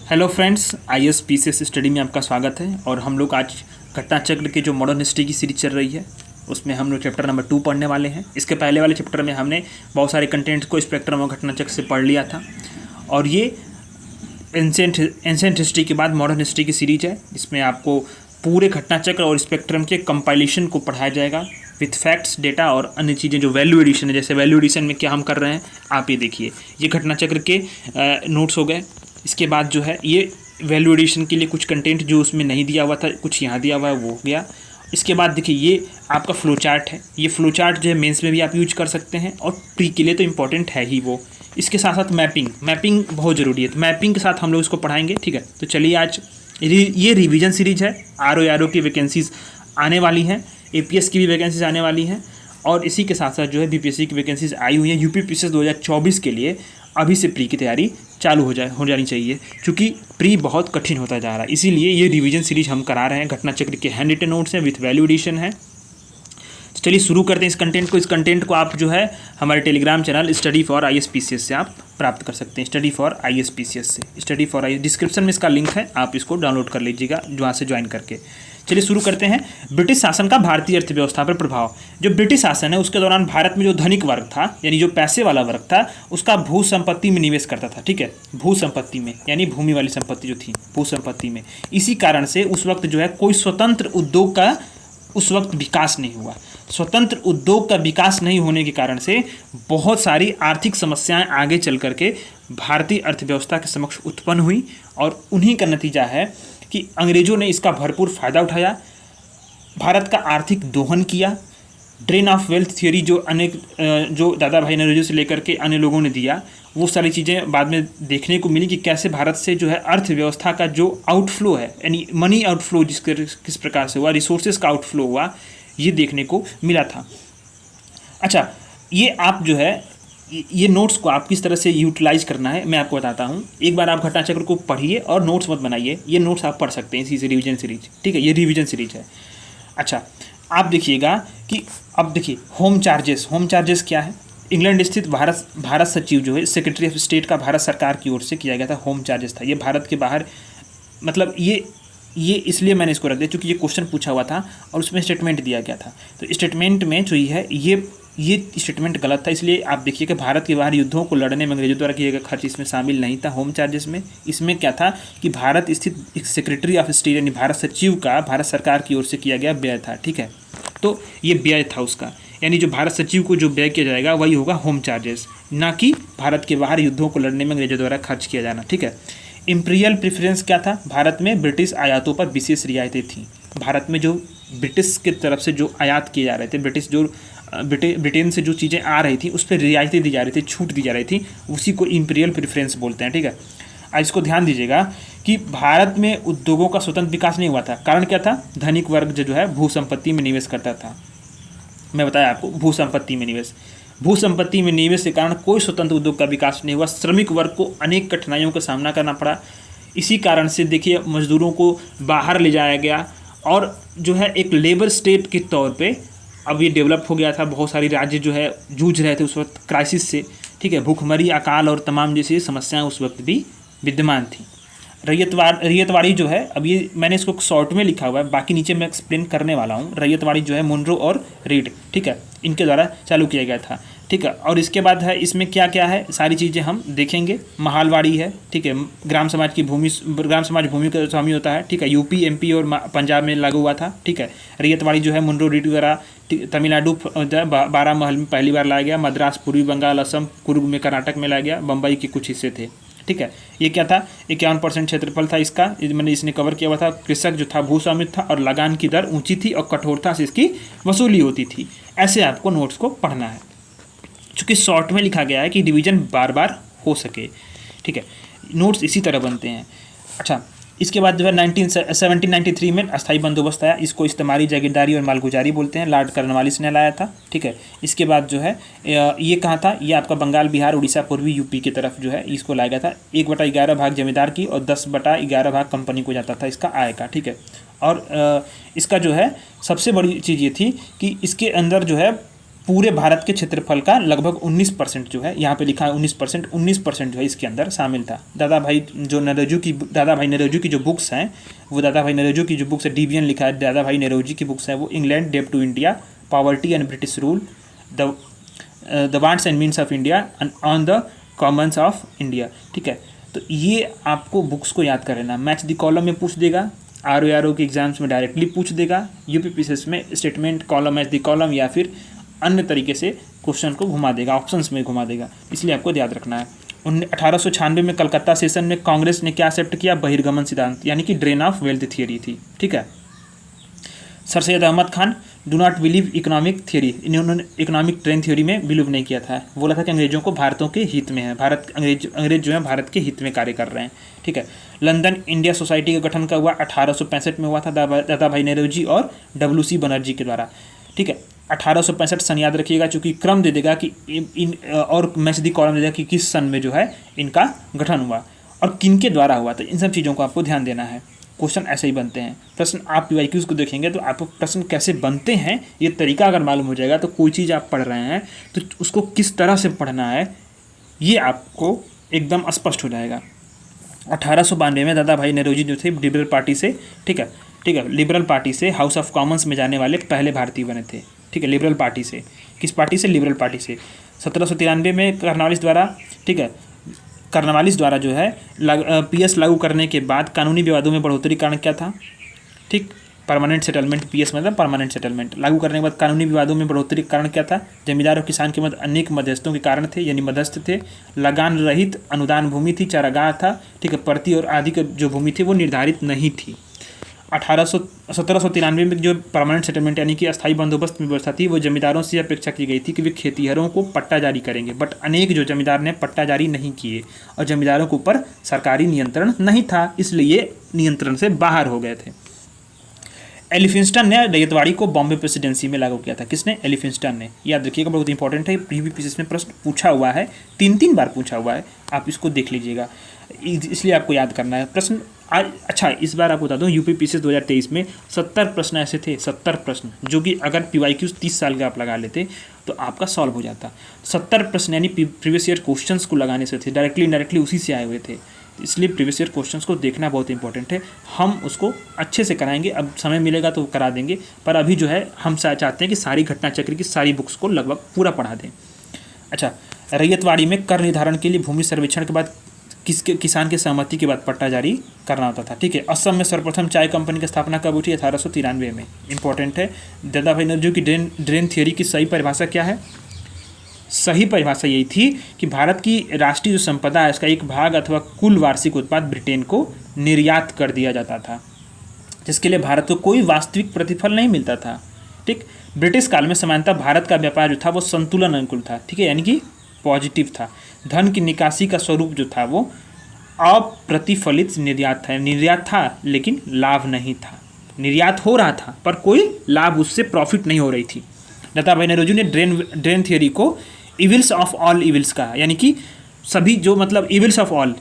Hello friends, IAS PCS study में आपका स्वागत है। और हम लोग आज घटना चक्र की जो मॉडर्न हिस्ट्री की सीरीज चल रही है उसमें हम लोग चैप्टर नंबर 2 पढ़ने वाले हैं। इसके पहले वाले चैप्टर में हमने बहुत सारे कंटेंट्स को स्पेक्ट्रम और घटना चक्र से पढ़ लिया था। और ये एंसेंट हिस्ट्री के बाद मॉडर्न हिस्ट्री की सीरीज है। इसमें आपको पूरे घटना चक्र और स्पेक्ट्रम के कंपाइलेशन को पढ़ाया जाएगा विथ फैक्ट्स, डेटा और अन्य चीज़ें जो वैल्यू एडिशन है। जैसे वैल्यू एडिशन में क्या हम कर रहे हैं आप ये देखिए। ये घटना चक्र के नोट्स हो गए। इसके बाद जो है ये वैल्यू एडिशन के लिए कुछ कंटेंट जो उसमें नहीं दिया हुआ था, कुछ यहाँ दिया हुआ है, वो हो गया। इसके बाद देखिए ये आपका फ्लो चार्ट है। ये फ्लो चार्ट जो है मेंस में भी आप यूज कर सकते हैं और प्री के लिए तो इम्पॉर्टेंट है ही वो। इसके साथ साथ मैपिंग बहुत ज़रूरी है, तो मैपिंग के साथ हम लोग इसको पढ़ाएंगे। ठीक है, तो चलिए आज ये रिवीजन सीरीज है। आरओ की वैकेंसीज आने वाली हैं, एपीएस की भी वैकेंसीज आने वाली हैं और इसी के साथ साथ जो है बीपीएससी की वैकेंसीज आई हुई हैं। यूपी पीसीएस 2024 के लिए अभी से प्री की तैयारी चालू हो जानी चाहिए, क्योंकि प्री बहुत कठिन होता जा रहा है। इसीलिए ये रिवीजन सीरीज हम करा रहे हैं। घटना चक्र के हैंड रिटन नोट्स हैं विथ वैल्यू एडिशन है। तो चलिए शुरू करते हैं इस कंटेंट को। इस कंटेंट को आप जो है हमारे Telegram channel study for IAS PCS से आप प्राप्त कर सकते हैं। स्टडी फॉर आईएएस पीसीएस से, स्टडी फॉर आईएएस डिस्क्रिप्शन में इसका लिंक है, आप इसको डाउनलोड कर लीजिएगा वहाँ से ज्वाइन करके। चलिए शुरू करते हैं। ब्रिटिश शासन का भारतीय अर्थव्यवस्था पर प्रभाव। जो ब्रिटिश शासन है उसके दौरान भारत में जो धनिक वर्ग था, यानी जो पैसे वाला वर्ग था, उसका भू संपत्ति में निवेश करता था। ठीक है, भू संपत्ति में, यानी भूमि वाली संपत्ति जो थी भू संपत्ति में। इसी कारण से उस वक्त जो है कोई स्वतंत्र उद्योग का उस वक्त विकास नहीं हुआ। स्वतंत्र उद्योग का विकास नहीं होने के कारण से बहुत सारी आर्थिक समस्याएं आगे चल करके भारतीय अर्थव्यवस्था के समक्ष उत्पन्न हुई और उन्हीं का नतीजा है कि अंग्रेज़ों ने इसका भरपूर फ़ायदा उठाया, भारत का आर्थिक दोहन किया। ड्रेन ऑफ वेल्थ थियोरी जो दादा भाई नौरोजी से लेकर के अन्य लोगों ने दिया, वो सारी चीज़ें बाद में देखने को मिली कि कैसे भारत से जो है अर्थव्यवस्था का जो आउटफ्लो है, यानी मनी आउटफ्लो किस प्रकार से हुआ, रिसोर्सेज का आउटफ्लो हुआ, ये देखने को मिला था। अच्छा, ये आप जो है ये नोट्स को आप किस तरह से यूटिलाइज करना है मैं आपको बताता हूँ। एक बार आप घटना चक्र को पढ़िए और नोट्स मत बनाइए। ये नोट्स आप पढ़ सकते हैं इसी से रिवीजन सीरीज। ठीक है, ये रिवीजन सीरीज है। अच्छा, आप देखिएगा कि अब देखिए होम चार्जेस क्या है। इंग्लैंड स्थित भारत सचिव जो है सेक्रेटरी ऑफ स्टेट का भारत सरकार की ओर से किया गया था होम चार्जेस था। ये भारत के बाहर, मतलब ये इसलिए मैंने इसको रख दिया क्योंकि ये क्वेश्चन पूछा हुआ था और उसमें स्टेटमेंट दिया गया था। तो स्टेटमेंट में जो है ये स्टेटमेंट गलत था। इसलिए आप देखिए कि भारत के बाहर युद्धों को लड़ने में अंग्रेजों द्वारा किया गया खर्च इसमें शामिल नहीं था होम चार्जेस में। इसमें क्या था कि भारत स्थित एक सेक्रेटरी ऑफ स्टेट यानी भारत सचिव का भारत सरकार की ओर से किया गया व्यय था। ठीक है, तो ये व्यय था उसका, यानी जो भारत सचिव को जो व्यय किया जाएगा वही होगा होम चार्जेस, ना कि भारत के बाहर युद्धों को लड़ने में अंग्रेजों द्वारा खर्च किया जाना। ठीक है, इम्पीरियल प्रेफरेंस क्या था। भारत में ब्रिटिश आयातों पर विशेष रियायतें थीं। भारत में जो ब्रिटिश की तरफ से जो आयात किए जा रहे थे, ब्रिटेन से जो चीज़ें आ रही थी उस पर रियायतें दी जा रही थी, छूट दी जा रही थी, उसी को इम्पीरियल प्रेफरेंस बोलते हैं। ठीक है, आज इसको ध्यान दीजिएगा कि भारत में उद्योगों का स्वतंत्र विकास नहीं हुआ था। कारण क्या था, धनिक वर्ग जो है भू संपत्ति में निवेश करता था। मैं बताया आपको, भू संपत्ति में निवेश के कारण कोई स्वतंत्र उद्योग का विकास नहीं हुआ। श्रमिक वर्ग को अनेक कठिनाइयों का सामना करना पड़ा। इसी कारण से देखिए मजदूरों को बाहर ले जाया गया और जो है एक लेबर स्टेट के तौर पे अब ये डेवलप हो गया था। बहुत सारी राज्य जो है जूझ रहे थे उस वक्त क्राइसिस से। ठीक है, भूखमरी, अकाल और तमाम जैसी समस्याएं उस वक्त भी विद्यमान थी। रैयतवाड़ी जो है, अब ये मैंने इसको शॉर्ट में लिखा हुआ है, बाकी नीचे मैं एक्सप्लेन करने वाला हूँ। रैयतवाड़ी जो है मुनरो और रीड, ठीक है, इनके द्वारा चालू किया गया था। ठीक है, और इसके बाद है इसमें क्या क्या है सारी चीज़ें हम देखेंगे। महालवाड़ी है, ठीक है, ग्राम समाज भूमि का स्वामी होता है। ठीक है, यूपी, एमपी और पंजाब में लागू हुआ था। ठीक है, रैयतवाड़ी जो है मुनरो रीड द्वारा तमिलनाडु 12 महल में पहली बार लाया गया। मद्रास, पूर्वी बंगाल, असम, कुर्ग में कर्नाटक में लाया गया। बम्बई के कुछ हिस्से थे। ठीक है, ये क्या था, 51% क्षेत्रफल था इसका, मैंने इसने कवर किया हुआ था। कृषक जो था भूस्वामित्व था और लगान की दर ऊंची थी और कठोरता से इसकी वसूली होती थी। ऐसे आपको नोट्स को पढ़ना है, चूँकि शॉर्ट में लिखा गया है कि डिवीजन बार बार हो सके। ठीक है, नोट्स इसी तरह बनते हैं। अच्छा, इसके बाद जो है 1793 में अस्थाई बंदोबस्त आया। इसको इस्तेमारी, जागीरदारी और मालगुजारी बोलते हैं। लॉर्ड कॉर्नवालिस ने लाया था। ठीक है, इसके बाद जो है ये कहाँ था, ये आपका बंगाल, बिहार, उड़ीसा, पूर्वी यूपी की तरफ जो है इसको लाया गया था। 1/11 भाग जमींदार की और 10/11 भाग कंपनी को जाता था इसका आय का। ठीक है, और इसका जो है सबसे बड़ी चीज़ ये थी कि इसके अंदर जो है पूरे भारत के क्षेत्रफल का लगभग 19% जो है, यहाँ पे लिखा है 19% जो है इसके अंदर शामिल था। दादा भाई नौरोजी की जो बुक्स हैं, वो दादा भाई नौरोजी की जो बुक्स है, डीवीएन लिखा है, दादा भाई नौरोजी की बुक्स हैं वो England, debt to India, poverty and British rule, the wants and means of India and on the commons of India. ठीक है, तो ये आपको बुक्स को याद कर लेना। मैच द कॉलम में पूछ देगा, आर के एग्जाम्स में डायरेक्टली पूछ देगा, यूपीपीसीएस में statement column, match the column या फिर अन्य तरीके से क्वेश्चन को घुमा देगा, ऑप्शंस में घुमा देगा, इसलिए आपको याद रखना है। 1896 में कलकत्ता सेशन में कांग्रेस ने क्या एक्सेप्ट किया? बहिर्गमन सिद्धांत, यानी कि ड्रेन ऑफ वेल्थ थियरी थी। ठीक है, sir Syed Ahmad Khan do not believe economic theory, इन्होंने इकोनॉमिक ट्रेन थ्योरी में बिलीव नहीं किया था, बोला था कि अंग्रेजों को भारतों के हित में है, अंग्रेज जो है भारत के हित में कार्य कर रहे हैं। ठीक है, लंदन इंडिया सोसाइटी का गठन का हुआ 1865 में हुआ था दादा भाई नौरोजी और WC बनर्जी के द्वारा। ठीक है, 1865 सन याद रखिएगा, चूँकि क्रम दे देगा कि और मैच दी कॉलम दे देगा कि किस सन में जो है इनका गठन हुआ और किन के द्वारा हुआ, तो इन सब चीज़ों को आपको ध्यान देना है। क्वेश्चन ऐसे ही बनते हैं। प्रश्न आप PYQs को देखेंगे तो आपको प्रश्न कैसे बनते हैं ये तरीका अगर मालूम हो जाएगा तो कोई चीज़ आप पढ़ रहे हैं तो उसको किस तरह से पढ़ना है ये आपको एकदम स्पष्ट हो जाएगा। 1892 में दादा भाई नौरोजी जो थे लिबरल पार्टी से, ठीक है, लिबरल पार्टी से हाउस ऑफ कॉमन्स में जाने वाले पहले भारतीय बने थे। ठीक है, लिबरल पार्टी से, किस पार्टी से? लिबरल पार्टी से। 1793 में कार्नवालिस द्वारा, ठीक है, कार्नवालिस द्वारा जो है PS लागू करने के बाद कानूनी विवादों में बढ़ोतरी कारण क्या था? ठीक, परमानेंट सेटलमेंट, PS मतलब परमानेंट सेटलमेंट लागू करने के बाद कानूनी विवादों में बढ़ोतरी के कारण क्या था? जमींदार और किसान के मध्य अनेक मध्यस्थों के कारण थे, यानी मध्यस्थ थे, लगान रहित अनुदान भूमि थी, चारागाह था। ठीक है, प्रति और आदि की जो भूमि थी वो निर्धारित नहीं थी। 1793 में जो परमानेंट सेटलमेंट यानी कि अस्थायी बंदोबस्त में व्यवस्था थी वो जमींदारों से अपेक्षा की गई थी कि वे खेतीहरों को पट्टा जारी करेंगे, बट अनेक जो जमींदार ने पट्टा जारी नहीं किए और जमींदारों के ऊपर सरकारी नियंत्रण नहीं था, इसलिए नियंत्रण से बाहर हो गए थे। एलिफिंस्टन ने रैयतवाड़ी को बॉम्बे प्रेसिडेंसी में लागू किया था। किसने? एलिफिंस्टन ने। याद रखिएगा, बहुत इंपॉर्टेंट है, प्रीवियस में प्रश्न पूछा हुआ है, 3 बार पूछा हुआ है, आप इसको देख लीजिएगा, इसलिए आपको याद करना है प्रश्न। अच्छा, इस बार आपको बता दूं UPPCS 2023 में 70 प्रश्न ऐसे थे, 70 प्रश्न, जो कि अगर PYQs 30 साल का आप लगा लेते तो आपका सॉल्व हो जाता। 70 प्रश्न यानी प्रीवियस ईयर क्वेश्चंस को लगाने से थे, डायरेक्टली इनडायरेक्टली उसी से आए हुए थे, इसलिए प्रीवियस ईयर क्वेश्चंस को देखना बहुत इंपॉर्टेंट है। हम उसको अच्छे से कराएंगे, अब समय मिलेगा तो करा देंगे, पर अभी जो है हम चाहते हैं कि सारी घटना चक्र की सारी बुक्स को लगभग पूरा पढ़ा दें। अच्छा, रैयतवाड़ी में कर निर्धारण के लिए भूमि सर्वेक्षण के बाद किसान की सहमति के बाद पट्टा जारी करना होता था। ठीक है, असम में सर्वप्रथम चाय कंपनी की स्थापना कब हुई थी? 1893 में। इंपॉर्टेंट है। दादा भाई नौरोजी की ड्रेन थियरी की सही परिभाषा क्या है? सही परिभाषा यही थी कि भारत की राष्ट्रीय जो संपदा है इसका एक भाग अथवा कुल वार्षिक उत्पाद ब्रिटेन को निर्यात कर दिया जाता था, जिसके लिए भारत को कोई वास्तविक प्रतिफल नहीं मिलता था। ठीक, ब्रिटिश काल में सामान्यतः भारत का व्यापार जो था वो संतुलन अनुकूल था। ठीक है, यानी कि पॉजिटिव था। धन की निकासी का स्वरूप जो था वो अप्रतिफलित निर्यात था लेकिन लाभ नहीं था। निर्यात हो रहा था पर कोई लाभ, उससे प्रॉफिट नहीं हो रही थी। दादा भाई नौरोजी ने ड्रेन थियरी को इविल्स ऑफ ऑल इविल्स कहा, यानी कि सभी जो मतलब इविल्स ऑफ ऑल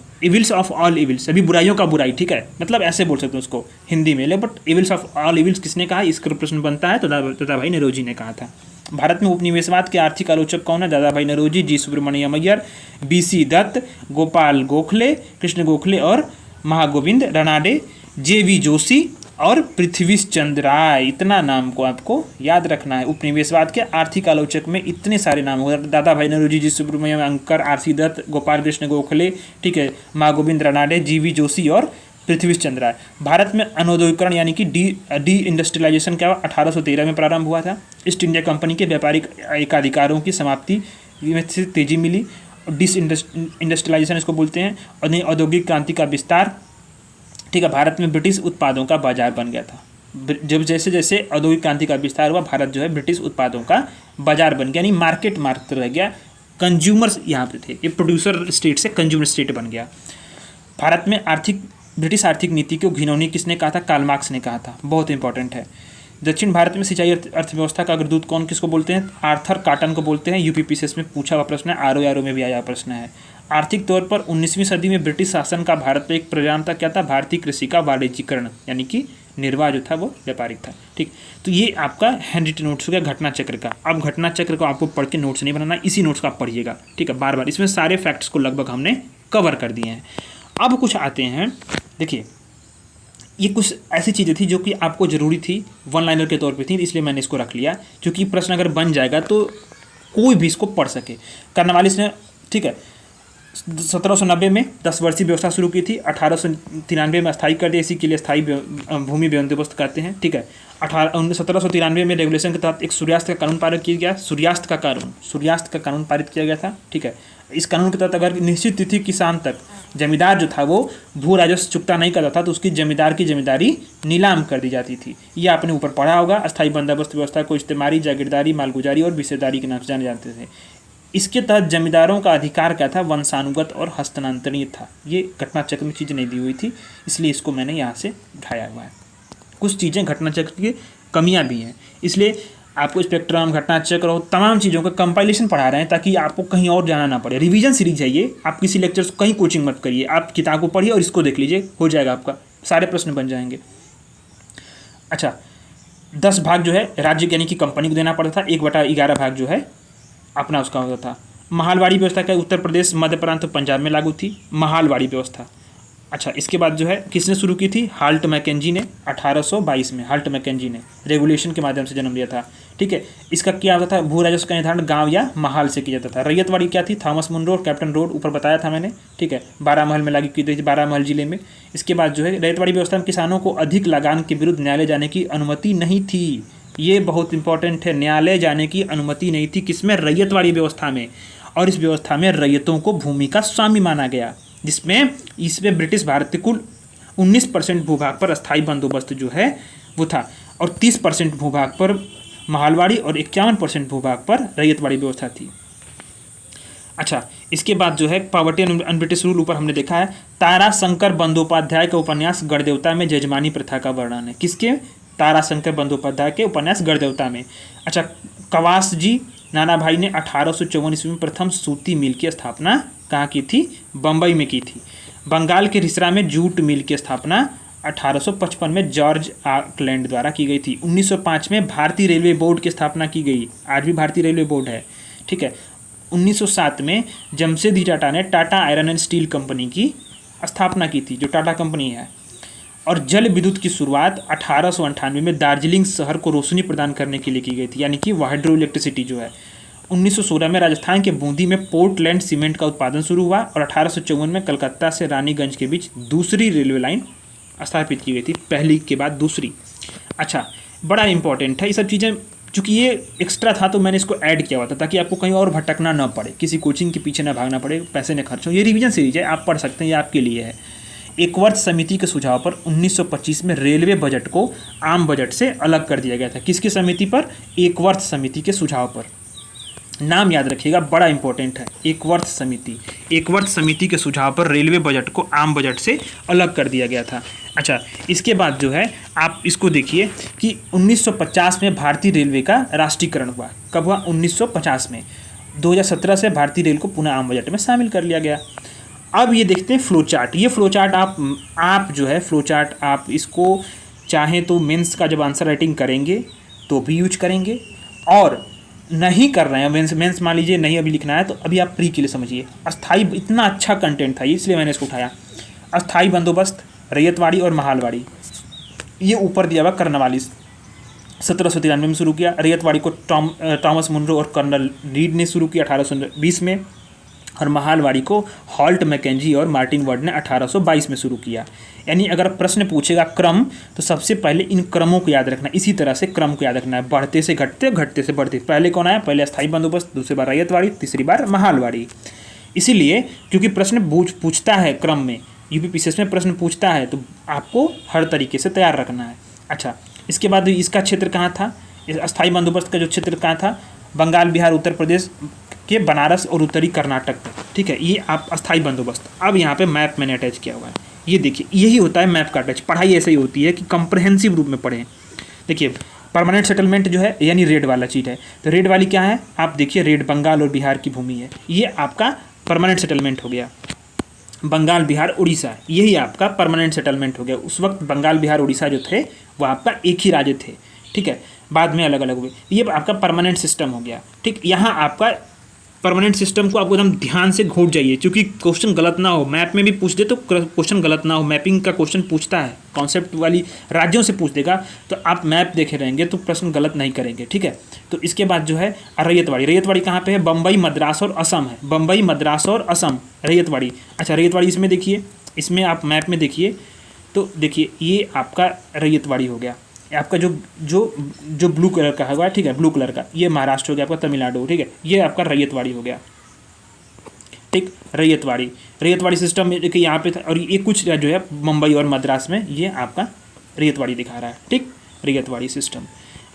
इविल्स, सभी बुराइयों का बुराई। ठीक है, मतलब ऐसे बोल सकते हैं उसको हिंदी में, ले but evils of all evils किसने कहा? इसका प्रश्न बनता है तो दादा भाई नौरोजी ने कहा था। भारत में उपनिवेशवाद के आर्थिक आलोचक कौन है? दादा भाई नौरोजी, जी सुब्रमण्यम अय्यर, BC दत्त, गोपाल गोखले, कृष्ण गोखले और महागोविंद रानाडे, JV जोशी और पृथ्वीश चंद्र राय। इतना नाम को आपको याद रखना है। उपनिवेशवाद के आर्थिक आलोचक में इतने सारे नाम हो, दादा भाई नौरोजी, जी सुब्रमण्यम अंकर, RC दत्त, गोपाल कृष्ण गोखले, ठीक है, महागोविंद रानाडे, JV जोशी और पृथ्वीश चंद्र राय। भारत में अनौद्योगिकरण यानी कि डी इंडस्ट्रियलाइजेशन क्या हुआ? 1813 में प्रारंभ हुआ था। ईस्ट इंडिया कंपनी के व्यापारिक एकाधिकारों की समाप्ति में से तेजी मिली। डिस इंडस्ट्रियलाइजेशन इसको बोलते हैं। और औद्योगिक क्रांति का विस्तार। ठीक है, भारत में ब्रिटिश उत्पादों का बाजार बन गया था। जब जैसे जैसे औद्योगिक क्रांति का विस्तार हुआ, भारत जो है ब्रिटिश उत्पादों का बाजार बन गया, यानी मार्केट रह गया। कंज्यूमर्स यहाँ पे थे, ये प्रोड्यूसर स्टेट से कंज्यूमर स्टेट बन गया। भारत में ब्रिटिश आर्थिक नीति को घिनौनी किसने कहा था? कार्ल मार्क्स ने कहा था। बहुत इंपॉर्टेंट है। दक्षिण भारत में सिंचाई अर्थव्यवस्था का अग्रदूत कौन किसको बोलते हैं? आर्थर कॉटन को बोलते हैं। UPPCS में पूछा हुआ प्रश्न है, RO में भी आया प्रश्न है। आर्थिक तौर पर 19वीं सदी में ब्रिटिश शासन का भारत पर एक प्रोग्राम था, क्या था? भारतीय कृषि का वाणिज्यीकरण, यानी कि निर्वाह जो था वो व्यापारिक था। ठीक, तो ये आपका हैंड रिटन नोट्स हो गया घटना चक्र का। अब घटना चक्र को आपको पढ़ के नोट्स नहीं बनाना, इसी नोट्स का आप पढ़िएगा। ठीक है, बार बार इसमें सारे फैक्ट्स को लगभग हमने कवर कर दिए हैं। अब कुछ आते हैं, देखिए ये कुछ ऐसी चीज़ें थी जो कि आपको ज़रूरी थी, वन लाइनर के तौर पे थी, इसलिए मैंने इसको रख लिया, क्योंकि प्रश्न अगर बन जाएगा तो कोई भी इसको पढ़ सके। कर्नवालिस ने, ठीक है, 1790 में 10 वर्षीय व्यवस्था शुरू की थी, 1893 में अस्थायी कर दिया, इसी के लिए स्थायी भूमि बंदोबस्त कहते हैं। ठीक है, 1793 में रेगुलेशन के तहत एक सूर्यास्त का कानून पारित किया गया, सूर्यास्त का कानून पारित किया गया था। ठीक है, इस कानून के तहत अगर निश्चित तिथि की शाम तक जमींदार जो था वो भू राजस्व चुकता नहीं करता था तो उसकी जमींदार की जमींदारी नीलाम कर दी जाती थी। ये आपने ऊपर पढ़ा होगा। अस्थायी बंदोबस्त व्यवस्था को इस्तेमारी, जागीरदारी, मालगुजारी और हिस्सेदारी के नाम से जाने जाते थे। इसके तहत जमींदारों का अधिकार क्या था, वंशानुगत और हस्तांतरणीय था। ये घटना चक्र में चीज़ें नहीं दी हुई थी, इसलिए इसको मैंने यहाँ से उठाया हुआ है। कुछ चीज़ें घटना चक्र की कमियाँ भी हैं, इसलिए आपको स्पेक्ट्रम, घटना चक्र और तमाम चीज़ों का कंपाइलेशन पढ़ा रहे हैं ताकि आपको कहीं और जाना ना पड़े। रिवीजन सीरीज है ये, आप किसी लेक्चर को कहीं कोचिंग मत करिए, आप किताब को पढ़िए और इसको देख लीजिए, हो जाएगा आपका, सारे प्रश्न बन जाएंगे। अच्छा, 10 भाग जो है राज्य यानी कि कंपनी को देना पड़ता था, 1/11 भाग जो है अपना उसका होता था। महालवाड़ी व्यवस्था का उत्तर प्रदेश, मध्य प्रांत, पंजाब में लागू थी महालवाड़ी व्यवस्था। अच्छा, इसके बाद जो है किसने शुरू की थी, हाल्ट मैकेंजी ने 1822 में, हाल्ट मैकेंजी ने रेगुलेशन के माध्यम से जन्म लिया था। ठीक है, इसका क्या होता था, भू राजस्व का निर्धारण गांव या महाल से किया जाता था। रैयतवाड़ी क्या थी, थॉमस मुनरो और कैप्टन रोड, ऊपर बताया था मैंने। ठीक है, 12 महल में लागू की गई थी, 12 महल जिले में। इसके बाद जो है रैयतवाड़ी व्यवस्था में किसानों को अधिक लगान के विरुद्ध न्यायालय जाने की अनुमति नहीं थी। ये बहुत इंपॉर्टेंट है, न्यायालय जाने की अनुमति नहीं थी, किसमें, रैयतवाड़ी व्यवस्था में। और इस व्यवस्था में रैयतों को भूमि का स्वामी माना गया, जिसमें इसमें ब्रिटिश भारत के कुल 19% भूभाग पर अस्थायी बंदोबस्त जो है वो था, और 30% भूभाग पर महालवाड़ी और 51% भूभाग पर रैयतवाड़ी व्यवस्था थी। अच्छा, इसके बाद जो है पॉवर्टी एंड ब्रिटिश रूल, ऊपर हमने देखा है। ताराशंकर बंदोपाध्याय का उपन्यास गढ़देवता में जजमानी प्रथा का वर्णन है, किसके, ताराशंकर बंदोपाध्याय के उपन्यास गढ़देवता में। अच्छा, कवास जी नाना भाई ने 1854 ईस्वी में प्रथम सूती मिल की स्थापना कहाँ की थी, बम्बई में की थी। बंगाल के रिसरा में जूट मिल की स्थापना 1855 में जॉर्ज आकलैंड द्वारा की गई थी। 1905 में भारतीय रेलवे बोर्ड की स्थापना की गई, आज भी भारतीय रेलवे बोर्ड है। ठीक है, 1907 में जमशेदजी टाटा ने Tata iron and steel company की स्थापना की थी, जो टाटा कंपनी है। और जल विद्युत की शुरुआत 1898 में दार्जिलिंग शहर को रोशनी प्रदान करने के लिए की गई थी, यानी कि हाइड्रो इलेक्ट्रिसिटी जो है। 1916 में राजस्थान के बूंदी में पोर्टलैंड सीमेंट का उत्पादन शुरू हुआ, और 1854 में कलकत्ता से रानीगंज के बीच दूसरी रेलवे लाइन स्थापित की गई थी, पहली के बाद दूसरी। अच्छा, बड़ा इंपॉर्टेंट है ये सब चीज़ें, चूँकि ये एक्स्ट्रा था तो मैंने इसको ऐड किया हुआ था ताकि आपको कहीं और भटकना ना पड़े, किसी कोचिंग के पीछे ना भागना पड़े, पैसे न खर्च हो। ये रिवीजन सीरीज है, आप पढ़ सकते हैं, ये आपके लिए है। एकवर्ष समिति के सुझाव पर 1925 में रेलवे बजट को आम बजट से अलग कर दिया गया था। किसकी समिति पर, एकवर्ष समिति के सुझाव पर। नाम याद रखिएगा, बड़ा इंपॉर्टेंट है, एकवर्ष समिति। एकवर्ष समिति के सुझाव पर रेलवे बजट को आम बजट से अलग कर दिया गया था। अच्छा, इसके बाद जो है आप इसको देखिए कि 1950 में भारतीय रेलवे का राष्ट्रीयकरण हुआ। कब हुआ, 1950 में। 2017 से भारतीय रेल को पुनः आम बजट में शामिल कर लिया गया। अब ये देखते हैं फ्लो चार्ट। ये फ्लो चार्ट आप जो है फ्लो चार्ट आप इसको चाहें तो मेंस का जब आंसर राइटिंग करेंगे तो भी यूज करेंगे, और नहीं कर रहे हैं मेंस मान लीजिए नहीं अभी लिखना है तो अभी आप प्री के लिए समझिए। अस्थाई, इतना अच्छा कंटेंट था इसलिए मैंने इसको उठाया। अस्थाई बंदोबस्त, रैयतवाड़ी और महालवाड़ी, ये ऊपर दिया हुआ कर्नवालिस 1793 में शुरू किया। रैयतवाड़ी को थॉमस मुनरो और कर्नल रीड ने शुरू किया 1820 में, और महालवाड़ी को हॉल्ट मैकेंजी और मार्टिन वर्ड ने 1822 में शुरू किया। यानी अगर प्रश्न पूछेगा क्रम तो सबसे पहले इन क्रमों को याद रखना, इसी तरह से क्रम को याद रखना है, बढ़ते से घटते, घटते से बढ़ते। पहले कौन आया, पहले अस्थाई बंदोबस्त, दूसरी बार रैयतवाड़ी, तीसरी बार महालवाड़ी। इसीलिए क्योंकि प्रश्न पूछता है क्रम में, यूपीपीसीएस में प्रश्न पूछता है तो आपको हर तरीके से तैयार रखना है। अच्छा, इसके बाद इसका क्षेत्र कहाँ था, अस्थाई बंदोबस्त का जो क्षेत्र कहाँ था, बंगाल, बिहार, उत्तर प्रदेश के बनारस और उत्तरी कर्नाटक तक। ठीक है, ये आप अस्थाई बंदोबस्त। अब यहाँ पे मैप मैंने अटैच किया हुआ है, ये देखिए, यही होता है मैप का अटैच। पढ़ाई ऐसे ही होती है कि कंप्रहेंसिव रूप में पढ़ें। देखिए, परमानेंट सेटलमेंट जो है यानी रेड वाला चीज़ है, तो रेड वाली क्या है, आप देखिए रेड बंगाल और बिहार की भूमि है, ये आपका परमानेंट सेटलमेंट हो गया। बंगाल बिहार उड़ीसा, यही आपका परमानेंट सेटलमेंट हो गया। उस वक्त बंगाल बिहार उड़ीसा जो थे वो आपका एक ही राज्य थे, ठीक है, बाद में अलग अलग हुए। ये आपका परमानेंट सिस्टम हो गया, ठीक। यहाँ आपका परमानेंट सिस्टम को आपको एकदम ध्यान से घोट जाइए, क्योंकि क्वेश्चन गलत ना हो। मैप में भी पूछ दे तो क्वेश्चन गलत ना हो। मैपिंग का क्वेश्चन पूछता है, कॉन्सेप्ट वाली राज्यों से पूछ देगा, तो आप मैप देखे रहेंगे तो प्रश्न गलत नहीं करेंगे, ठीक है। तो इसके बाद जो है रैयतवाड़ी, रैयतवाड़ी कहाँ पे है? बम्बई, मद्रास और असम है। बम्बई, मद्रास और असम रैयतवाड़ी। अच्छा, रैयतवाड़ी इसमें देखिए, इसमें आप मैप में देखिए तो देखिए ये आपका रैयतवाड़ी हो गया। आपका जो जो जो ब्लू कलर का होगा, ठीक है, ब्लू कलर का, ये महाराष्ट्र हो गया, आपका तमिलनाडु, ठीक है, ये आपका रैयतवाड़ी हो गया, ठीक। रैयतवाड़ी, रैयतवाड़ी सिस्टम में देखिए यहाँ पे था, और ये कुछ जो है मुंबई और मद्रास में ये आपका रैयतवाड़ी दिखा रहा है, ठीक, रैयतवाड़ी सिस्टम।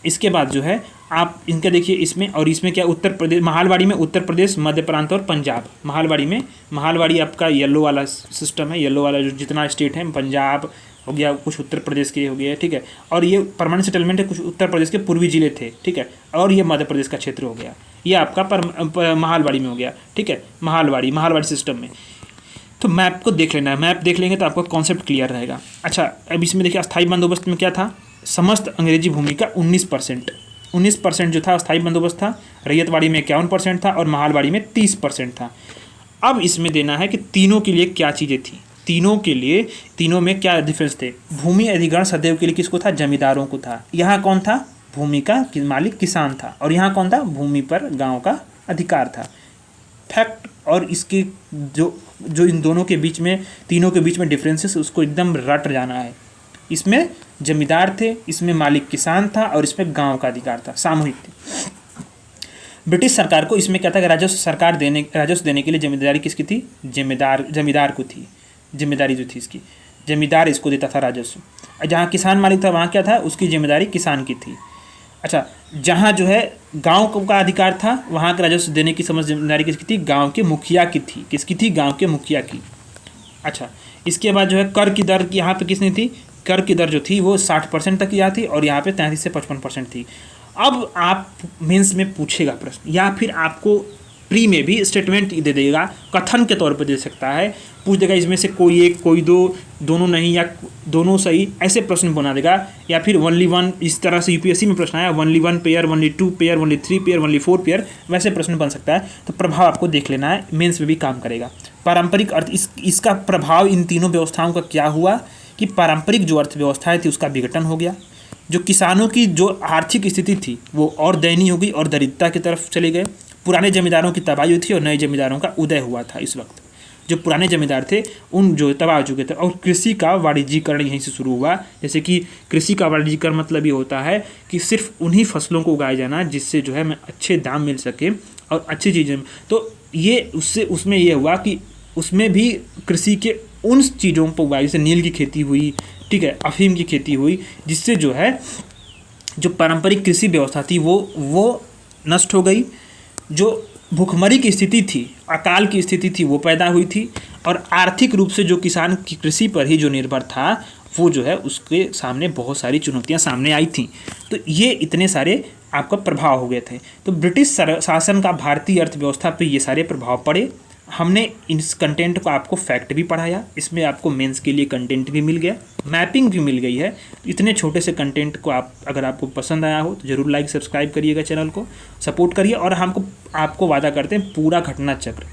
इसके बाद जो है आप इनका देखिए इसमें, और इसमें क्या उत्तर प्रदेश, महालवाड़ी में उत्तर प्रदेश, मध्य प्रांत और पंजाब। महालवाड़ी में, महालवाड़ी आपका येलो वाला सिस्टम है, येलो वाला जो जितना स्टेट है, पंजाब हो गया, कुछ उत्तर प्रदेश के हो गया, ठीक है, और ये परमानेंट सेटलमेंट है, कुछ उत्तर प्रदेश के पूर्वी जिले थे, ठीक है, और ये मध्य प्रदेश का क्षेत्र हो गया। ये आपका महालवाड़ी में हो गया, ठीक है, महालवाड़ी सिस्टम में। तो मैप को देख लेना है, मैप देख लेंगे तो आपका कॉन्सेप्ट क्लियर रहेगा। अच्छा, अब इसमें देखिए अस्थायी बंदोबस्त में क्या था? समस्त अंग्रेजी भूमि का 19% जो था अस्थायी बंदोबस्त था। रैयतवाड़ी में 51% था और महालवाड़ी में 30% था। अब इसमें देना है कि तीनों के लिए क्या चीज़ें थी, तीनों के लिए, तीनों में क्या डिफरेंस थे। भूमि अधिग्रहण सदैव के लिए किसको था? जमींदारों को था। यहाँ कौन था? भूमि का मालिक किसान था। और यहाँ कौन था? भूमि पर गांव का अधिकार था। फैक्ट और इसके जो इन दोनों के बीच में, तीनों के बीच में डिफरेंसेस, उसको एकदम रट जाना है। इसमें जमींदार थे, इसमें मालिक किसान था, और इसमें गांव का अधिकार था, सामूहिक थे। ब्रिटिश सरकार को इसमें क्या था कि राजस्व देने के लिए जिम्मेदारी किसकी थी? जमींदार को थी, जिम्मेदारी जो थी इसकी, जमींदार इसको देता था राजस्व। जहाँ किसान मालिक था वहाँ क्या था? उसकी जिम्मेदारी किसान की थी। अच्छा, जहाँ जो है गांव का अधिकार था वहाँ का राजस्व देने की समझ जिम्मेदारी किसकी थी? गांव के मुखिया की थी। किसकी थी? गांव के मुखिया की। अच्छा, इसके बाद जो है कर की दर यहाँ पे किसने थी? कर की दर जो थी वो 60% तक यहाँ थी, और यहाँ पे 33 से 55% थी। अब आप मेंस में पूछेगा प्रश्न, या फिर आपको प्री में भी स्टेटमेंट दे देगा, कथन के तौर पे दे सकता है, पूछ देगा इसमें से कोई एक, कोई दो, दोनों नहीं, या दोनों सही, ऐसे प्रश्न बना देगा। या फिर ओनली वन, इस तरह से यूपीएससी में प्रश्न आया, only 1 pair, only 2 pair, only 3 pair, only 4 pair, वैसे प्रश्न बन सकता है। तो प्रभाव आपको देख लेना है, मेंस में भी काम करेगा। पारंपरिक अर्थ, इसका प्रभाव इन तीनों व्यवस्थाओं का क्या हुआ कि पारंपरिक जो अर्थव्यवस्थाएं थी उसका विघटन हो गया। जो किसानों की जो आर्थिक स्थिति थी वो और दयनीय हो गई और दरिद्रता की तरफ चले गए। पुराने जमींदारों की तबाही हुई थी और नए जमींदारों का उदय हुआ था। इस वक्त जो पुराने जमींदार थे उन जो तबाह हो चुके थे, और कृषि का वाणिज्यीकरण यहीं से शुरू हुआ। जैसे कि कृषि का वाणिज्यीकरण मतलब ये होता है कि सिर्फ उन्हीं फसलों को उगाया जाना जिससे जो है हमें अच्छे दाम मिल सके और अच्छी चीज़ें। तो ये उसमें ये हुआ कि उसमें भी कृषि के उन चीज़ों पर उगाई, जैसे नील की खेती हुई, ठीक है, अफीम की खेती हुई, जिससे जो है जो पारंपरिक कृषि व्यवस्था थी वो नष्ट हो गई। जो भूखमरी की स्थिति थी, अकाल की स्थिति थी, वो पैदा हुई थी। और आर्थिक रूप से जो किसान की कृषि पर ही जो निर्भर था वो जो है उसके सामने बहुत सारी चुनौतियां सामने आई थी। तो ये इतने सारे आपका प्रभाव हो गए थे। तो ब्रिटिश शासन का भारतीय अर्थव्यवस्था पे ये सारे प्रभाव पड़े। हमने इस कंटेंट को आपको फैक्ट भी पढ़ाया, इसमें आपको मेंस के लिए कंटेंट भी मिल गया, मैपिंग भी मिल गई है। इतने छोटे से कंटेंट को अगर आपको पसंद आया हो तो ज़रूर लाइक सब्सक्राइब करिएगा, चैनल को सपोर्ट करिए। और आपको वादा करते हैं पूरा घटना चक्र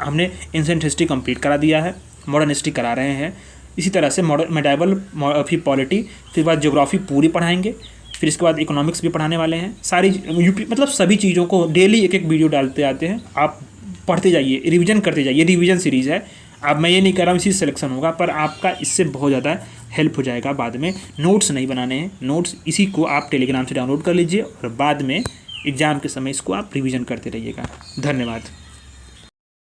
हमने एंशिएंट हिस्ट्री कंप्लीट करा दिया है, मॉडर्न हिस्ट्री करा रहे हैं। इसी तरह से मेडाइवल, फिर पॉलिटी, फिर बाद ज्योग्राफी पूरी पढ़ाएंगे, फिर इसके बाद इकोनॉमिक्स भी पढ़ाने वाले हैं। सारी यूपी मतलब सभी चीज़ों को डेली एक एक वीडियो डालते आते हैं। आप पढ़ते जाइए, रिवीजन करते जाइए, रिवीजन सीरीज़ है। अब मैं ये नहीं कर रहा हूँ इसी सिलेक्शन होगा, पर आपका इससे बहुत ज़्यादा हेल्प हो जाएगा। बाद में नोट्स नहीं बनाने हैं, नोट्स इसी को आप टेलीग्राम से डाउनलोड कर लीजिए और बाद में एग्ज़ाम के समय इसको आप रिवीजन करते रहिएगा। धन्यवाद।